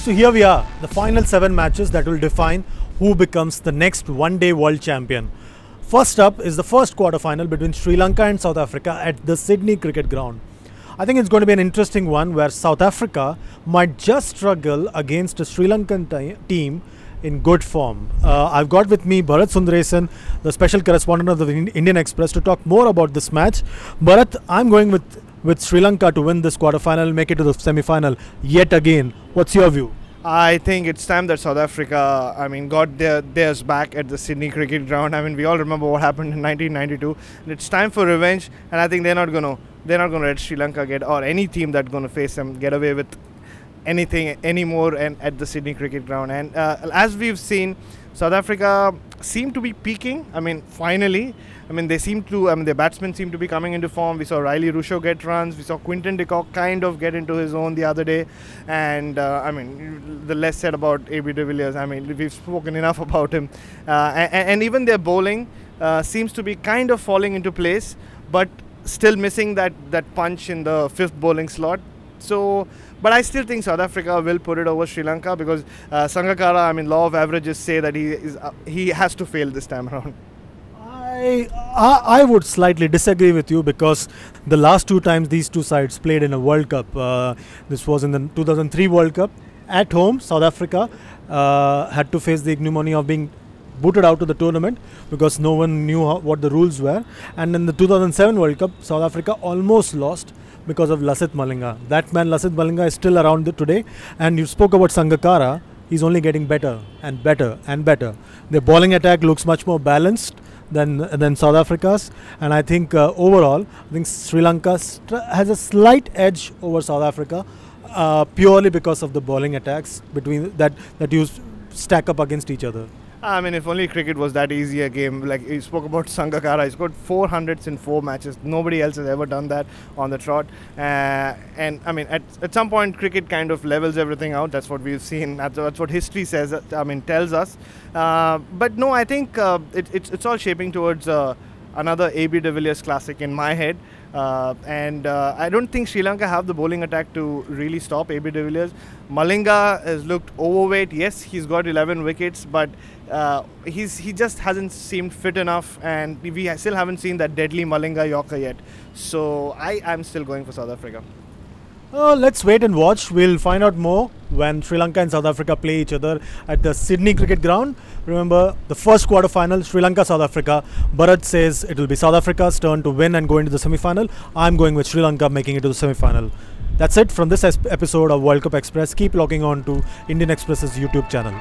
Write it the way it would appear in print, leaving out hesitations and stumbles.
So here we are, the final 7 matches that will define who becomes the next one-day world champion. First up is the first quarter-final between Sri Lanka and South Africa at the Sydney Cricket Ground. I think it's going to be an interesting one where South Africa might just struggle against a Sri Lankan team in good form. I've got with me Bharat Sundaresan, the special correspondent of the Indian Express, to talk more about this match. Bharat, I'm going with Sri Lanka to win this quarter-final, make it to the semi-final yet again. What's your view? I think it's time that South Africa, got theirs back at the Sydney Cricket Ground. We all remember what happened in 1992. And it's time for revenge, and I think they're not gonna let Sri Lanka get, or any team that's gonna face them, get away with anything anymore and at the Sydney Cricket Ground. And as we've seen, South Africa seem to be peaking. Finally. They seem to. Their batsmen seem to be coming into form. We saw Riley Rusho get runs. We saw Quinton de Kock kind of get into his own the other day. And the less said about AB de Villiers. We've spoken enough about him. And even their bowling seems to be kind of falling into place, but still missing that punch in the 5th bowling slot. But I still think South Africa will put it over Sri Lanka because Sangakkara, law of averages say that he has to fail this time around. I would slightly disagree with you because the last 2 times these two sides played in a World Cup, this was in the 2003 World Cup, at home South Africa had to face the ignominy of being booted out of the tournament because no one knew what the rules were, and in the 2007 World Cup South Africa almost lost because of Lasith Malinga. That man Lasith Malinga is still around today, and you spoke about Sangakkara. He's only getting better and better and better. Their bowling attack looks much more balanced than South Africa's, and I think overall I think Sri Lanka has a slight edge over South Africa purely because of the bowling attacks between that you stack up against each other. If only cricket was that easy a game. Like you spoke about Sangakkara, he scored 400s in 4 matches. Nobody else has ever done that on the trot. At some point, cricket kind of levels everything out. That's what we've seen. That's what history says. Tells us. But no, I think it's all shaping towards another AB de Villiers classic in my head. I don't think Sri Lanka have the bowling attack to really stop AB de Villiers. Malinga has looked overweight. Yes, he's got 11 wickets, but he just hasn't seemed fit enough, and we still haven't seen that deadly Malinga Yorker yet. So I'm still going for South Africa. Let's wait and watch. We'll find out more when Sri Lanka and South Africa play each other at the Sydney Cricket Ground. Remember, the first quarter-final, Sri Lanka-South Africa. Bharat says it will be South Africa's turn to win and go into the semi-final. I'm going with Sri Lanka making it to the semi-final. That's it from this episode of World Cup Express. Keep logging on to Indian Express's YouTube channel.